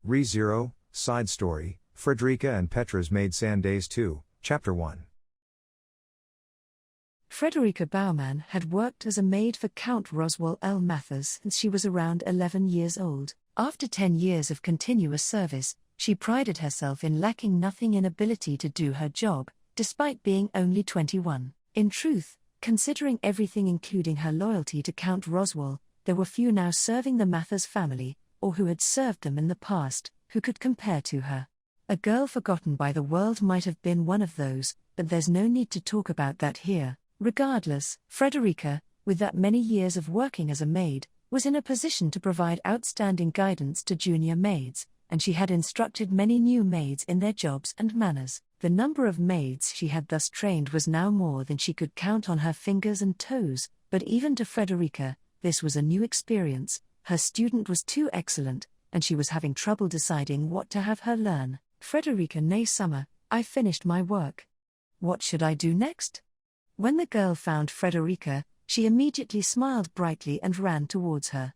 Re-Zero, Side Story, Frederica and Petra's Maid-san Days 2, Chapter 1. Frederica Baumann had worked as a maid for Count Roswell L. Mathers since she was around 11 years old. After 10 years of continuous service, she prided herself in lacking nothing in ability to do her job, despite being only 21. In truth, considering everything including her loyalty to Count Roswell, there were few now serving the Mathers family, or who had served them in the past, who could compare to her. A girl forgotten by the world might have been one of those, but there's no need to talk about that here. Regardless, Frederica, with that many years of working as a maid, was in a position to provide outstanding guidance to junior maids, and she had instructed many new maids in their jobs and manners. The number of maids she had thus trained was now more than she could count on her fingers and toes, but even to Frederica, this was a new experience. Her student was too excellent, and she was having trouble deciding what to have her learn. Frederica nay summer, I finished my work. What should I do next? When the girl found Frederica, she immediately smiled brightly and ran towards her.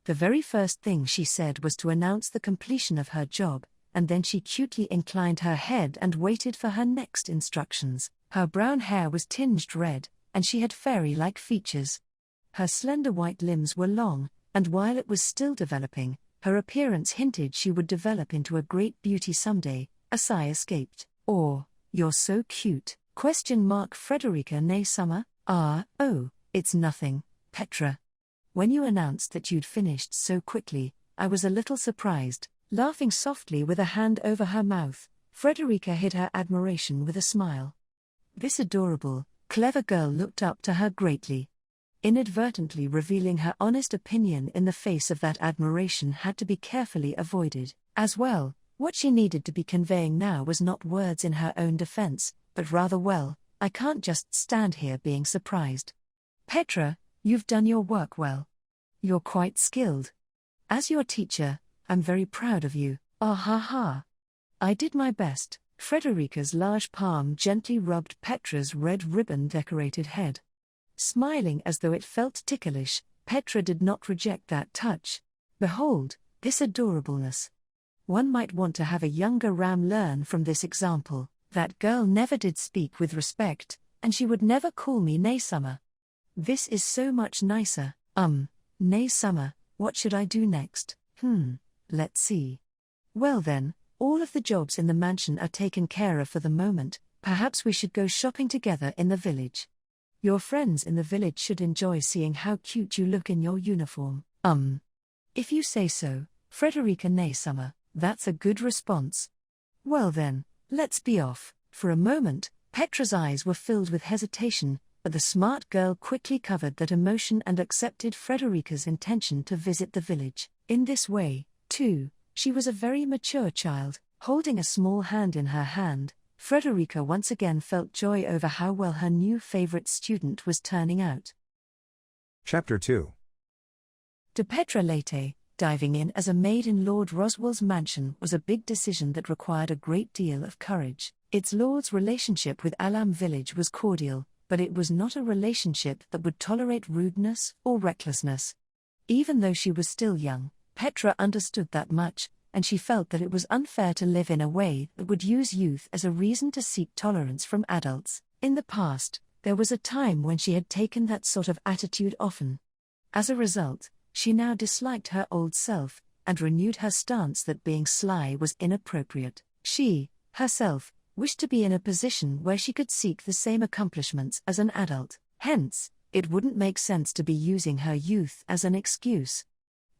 The very first thing she said was to announce the completion of her job, and then she cutely inclined her head and waited for her next instructions. Her brown hair was tinged red, and she had fairy-like features. Her slender white limbs were long, and while it was still developing, her appearance hinted she would develop into a great beauty someday. A sigh escaped. "Oh, you're so cute. ? Frederica nay summer, oh, it's nothing, Petra. When you announced that you'd finished so quickly, I was a little surprised." Laughing softly with a hand over her mouth, Frederica hid her admiration with a smile. This adorable, clever girl looked up to her greatly. Inadvertently revealing her honest opinion in the face of that admiration had to be carefully avoided. As well, what she needed to be conveying now was not words in her own defense, but rather, well, I can't just stand here being surprised. Petra, you've done your work well. You're quite skilled. As your teacher, I'm very proud of you. Ah ha ha. I did my best. Frederica's large palm gently rubbed Petra's red ribbon-decorated head. Smiling as though it felt ticklish, Petra did not reject that touch. Behold, this adorableness. One might want to have a younger ram learn from this example. That girl never did speak with respect, and she would never call me nay summer. This is so much nicer. Nay summer, what should I do next? Let's see. Well then, all of the jobs in the mansion are taken care of for the moment. Perhaps we should go shopping together in the village. Your friends in the village should enjoy seeing how cute you look in your uniform. If you say so, Frederica nay summer, that's a good response. Well then, let's be off. For a moment, Petra's eyes were filled with hesitation, but the smart girl quickly covered that emotion and accepted Frederica's intention to visit the village. In this way, too, she was a very mature child. Holding a small hand in her hand, Frederica once again felt joy over how well her new favorite student was turning out. Chapter 2. To Petra Late, diving in as a maid in Lord Roswell's mansion was a big decision that required a great deal of courage. Its lord's relationship with Alam village was cordial, but it was not a relationship that would tolerate rudeness or recklessness. Even though she was still young, Petra understood that much, and she felt that it was unfair to live in a way that would use youth as a reason to seek tolerance from adults. In the past, there was a time when she had taken that sort of attitude often. As a result, she now disliked her old self, and renewed her stance that being sly was inappropriate. She, herself, wished to be in a position where she could seek the same accomplishments as an adult. Hence, it wouldn't make sense to be using her youth as an excuse.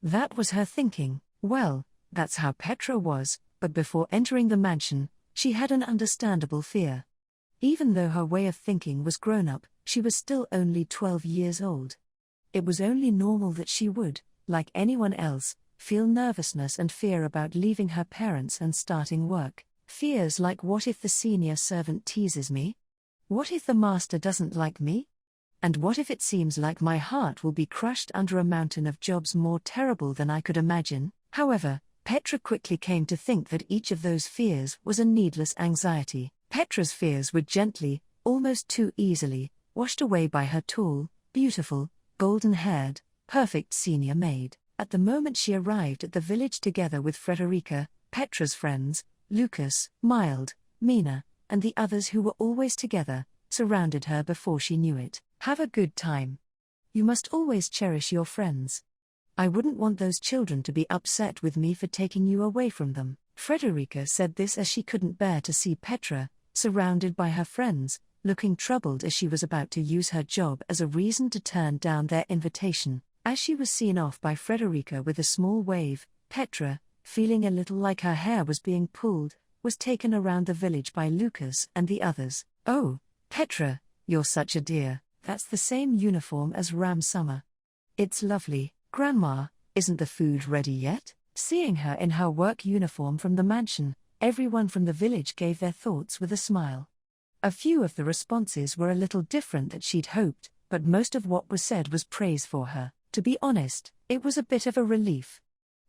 That was her thinking. Well, that's how Petra was, but before entering the mansion, she had an understandable fear. Even though her way of thinking was grown up, she was still only 12 years old. It was only normal that she would, like anyone else, feel nervousness and fear about leaving her parents and starting work. Fears like, what if the senior servant teases me? What if the master doesn't like me? And what if it seems like my heart will be crushed under a mountain of jobs more terrible than I could imagine? However, Petra quickly came to think that each of those fears was a needless anxiety. Petra's fears were gently, almost too easily, washed away by her tall, beautiful, golden-haired, perfect senior maid. At the moment she arrived at the village together with Frederica, Petra's friends, Lucas, Mild, Mina, and the others who were always together, surrounded her before she knew it. Have a good time. You must always cherish your friends. I wouldn't want those children to be upset with me for taking you away from them. Frederica said this as she couldn't bear to see Petra, surrounded by her friends, looking troubled as she was about to use her job as a reason to turn down their invitation. As she was seen off by Frederica with a small wave, Petra, feeling a little like her hair was being pulled, was taken around the village by Lucas and the others. Oh, Petra, you're such a dear, that's the same uniform as Ram Summer. It's lovely. Grandma, isn't the food ready yet? Seeing her in her work uniform from the mansion, everyone from the village gave their thoughts with a smile. A few of the responses were a little different than she'd hoped, but most of what was said was praise for her. To be honest, it was a bit of a relief.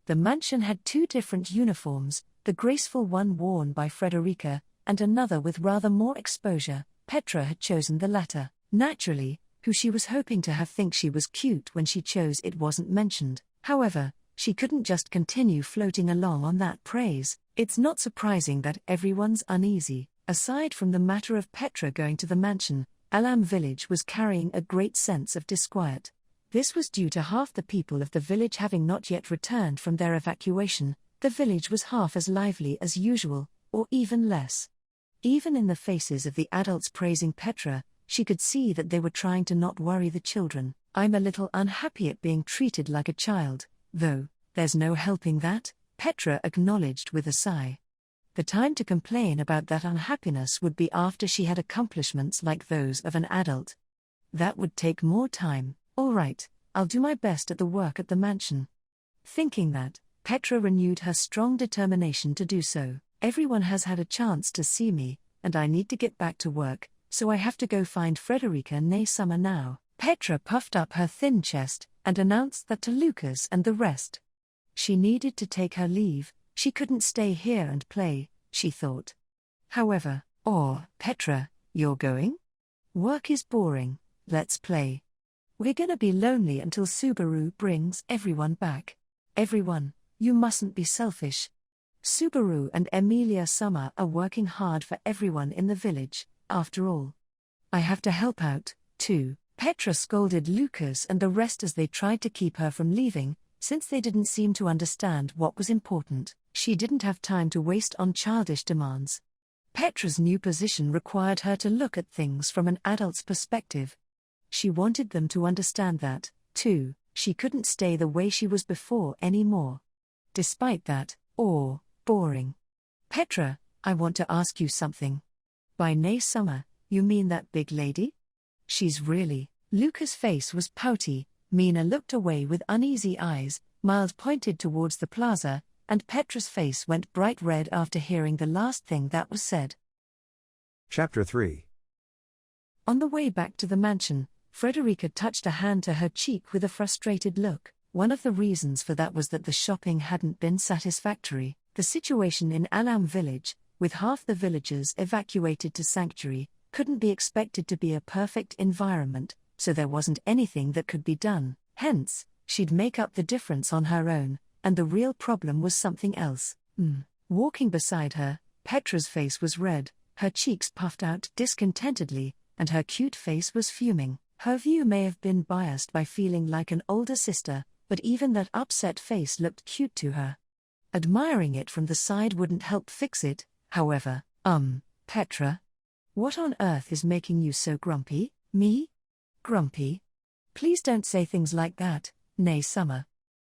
The mansion had two different uniforms, the graceful one worn by Frederica, and another with rather more exposure. Petra had chosen the latter. Naturally, who she was hoping to have think she was cute when she chose it wasn't mentioned. However, she couldn't just continue floating along on that praise. It's not surprising that everyone's uneasy. Aside from the matter of Petra going to the mansion, Alam village was carrying a great sense of disquiet. This was due to half the people of the village having not yet returned from their evacuation. The village was half as lively as usual, or even less. Even in the faces of the adults praising Petra, she could see that they were trying to not worry the children. I'm a little unhappy at being treated like a child, though, there's no helping that, Petra acknowledged with a sigh. The time to complain about that unhappiness would be after she had accomplishments like those of an adult. That would take more time. All right, I'll do my best at the work at the mansion. Thinking that, Petra renewed her strong determination to do so. Everyone has had a chance to see me, and I need to get back to work, so I have to go find Frederica Summer now. Petra puffed up her thin chest, and announced that to Lucas and the rest. She needed to take her leave, she couldn't stay here and play, she thought. However, Petra, you're going? Work is boring, let's play. We're gonna be lonely until Subaru brings everyone back. Everyone, you mustn't be selfish. Subaru and Emilia Summer are working hard for everyone in the village, after all. I have to help out, too. Petra scolded Lucas and the rest as they tried to keep her from leaving, since they didn't seem to understand what was important. She didn't have time to waste on childish demands. Petra's new position required her to look at things from an adult's perspective. She wanted them to understand that, too, she couldn't stay the way she was before anymore. Despite that, boring. Petra, I want to ask you something. By Summer, you mean that big lady? She's really. Luca's face was pouty, Mina looked away with uneasy eyes, Mild pointed towards the plaza, and Petra's face went bright red after hearing the last thing that was said. Chapter 3. On the way back to the mansion, Frederica touched a hand to her cheek with a frustrated look. One of the reasons for that was that the shopping hadn't been satisfactory. The situation in Alam village, with half the villagers evacuated to sanctuary, couldn't be expected to be a perfect environment, so there wasn't anything that could be done. Hence, she'd make up the difference on her own, and the real problem was something else. Walking beside her, Petra's face was red, her cheeks puffed out discontentedly, and her cute face was fuming. Her view may have been biased by feeling like an older sister, but even that upset face looked cute to her. Admiring it from the side wouldn't help fix it, however. Petra? What on earth is making you so grumpy? Me? Grumpy? Please don't say things like that, Summer.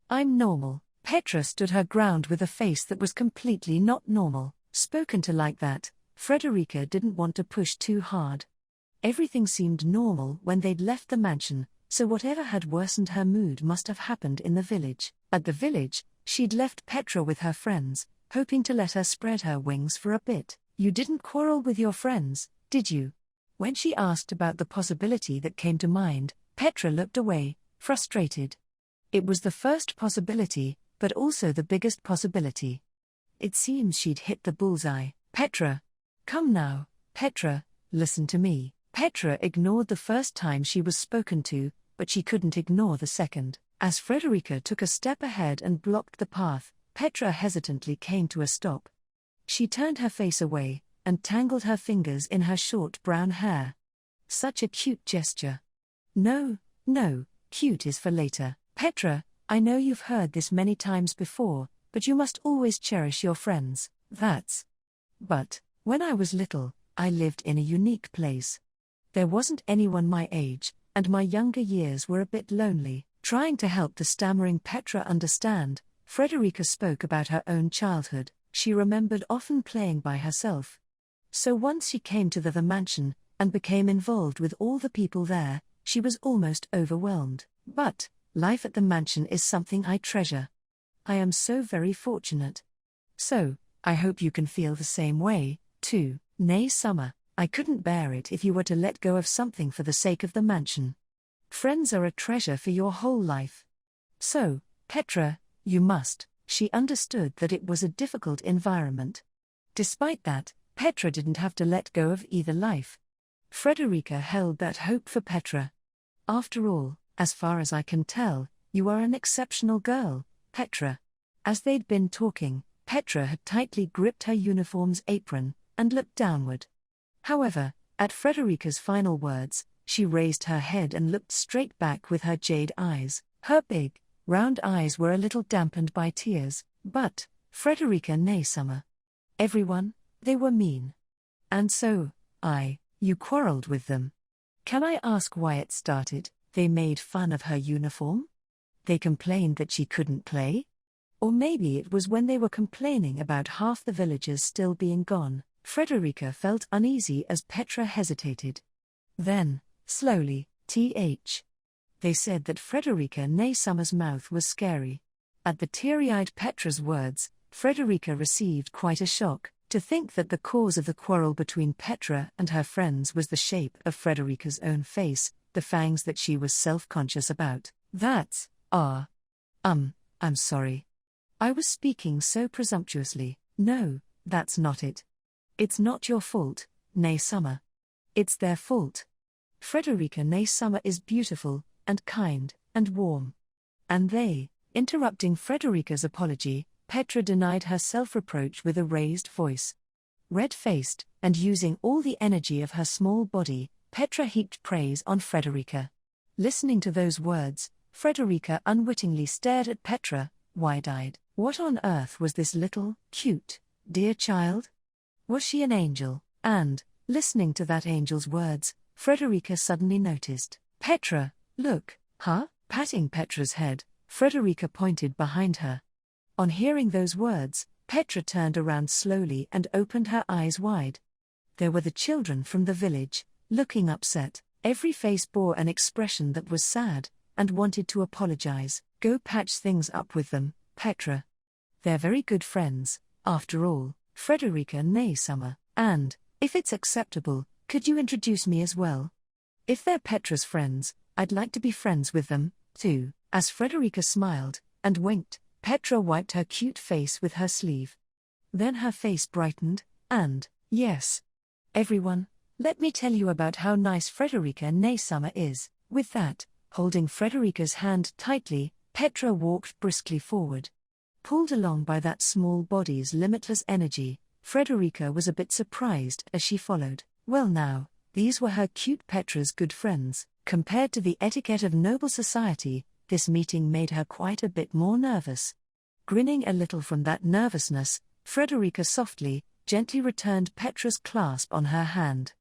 I'm normal. Petra stood her ground with a face that was completely not normal. Spoken to like that, Frederica didn't want to push too hard. Everything seemed normal when they'd left the mansion, so whatever had worsened her mood must have happened in the village. At the village, she'd left Petra with her friends, hoping to let her spread her wings for a bit. You didn't quarrel with your friends, did you? When she asked about the possibility that came to mind, Petra looked away, frustrated. It was the first possibility, but also the biggest possibility. It seems she'd hit the bullseye. Petra. Come now, Petra, listen to me. Petra ignored the first time she was spoken to, but she couldn't ignore the second. As Frederica took a step ahead and blocked the path, Petra hesitantly came to a stop. She turned her face away, and tangled her fingers in her short brown hair. Such a cute gesture. No, cute is for later. Petra, I know you've heard this many times before, but you must always cherish your friends, But, when I was little, I lived in a unique place. There wasn't anyone my age, and my younger years were a bit lonely. Trying to help the stammering Petra understand, Frederica spoke about her own childhood. She remembered often playing by herself. So once she came to the mansion, and became involved with all the people there, she was almost overwhelmed. But, life at the mansion is something I treasure. I am so very fortunate. So, I hope you can feel the same way, too. Nay, Summer, I couldn't bear it if you were to let go of something for the sake of the mansion. Friends are a treasure for your whole life. So, Petra, you must. She understood that it was a difficult environment. Despite that, Petra didn't have to let go of either life. Frederica held that hope for Petra. After all, as far as I can tell, you are an exceptional girl, Petra. As they'd been talking, Petra had tightly gripped her uniform's apron, and looked downward. However, at Frederica's final words, she raised her head and looked straight back with her jade eyes. Her big, round eyes were a little dampened by tears. But, Frederica, nay, Summer. Everyone, they were mean. And so, you quarreled with them. Can I ask why it started? They made fun of her uniform? They complained that she couldn't play? Or maybe it was when they were complaining about half the villagers still being gone. Frederica felt uneasy as Petra hesitated. Then, slowly, they said that Frederica, nay, Summer's mouth was scary. At the teary-eyed Petra's words, Frederica received quite a shock. To think that the cause of the quarrel between Petra and her friends was the shape of Frederica's own face, the fangs that she was self-conscious about. I'm sorry. I was speaking so presumptuously. No, that's not it. It's not your fault, nay, Summer. It's their fault. Frederica, nay, Summer is beautiful, and kind, and warm. And they, interrupting Frederica's apology, Petra denied her self-reproach with a raised voice. Red-faced, and using all the energy of her small body, Petra heaped praise on Frederica. Listening to those words, Frederica unwittingly stared at Petra, wide-eyed. What on earth was this little, cute, dear child? Was she an angel? And, listening to that angel's words, Frederica suddenly noticed. Petra, look, Patting Petra's head, Frederica pointed behind her. On hearing those words, Petra turned around slowly and opened her eyes wide. There were the children from the village, looking upset. Every face bore an expression that was sad, and wanted to apologize. Go patch things up with them, Petra. They're very good friends, after all, Frederica, nay, Summer. And, if it's acceptable, could you introduce me as well? If they're Petra's friends, I'd like to be friends with them, too. As Frederica smiled, and winked, Petra wiped her cute face with her sleeve. Then her face brightened, and, yes. Everyone, let me tell you about how nice Frederica, nay, Summer is. With that, holding Frederica's hand tightly, Petra walked briskly forward. Pulled along by that small body's limitless energy, Frederica was a bit surprised as she followed. Well now, these were her cute Petra's good friends. Compared to the etiquette of noble society, this meeting made her quite a bit more nervous. Grinning a little from that nervousness, Frederica softly, gently returned Petra's clasp on her hand.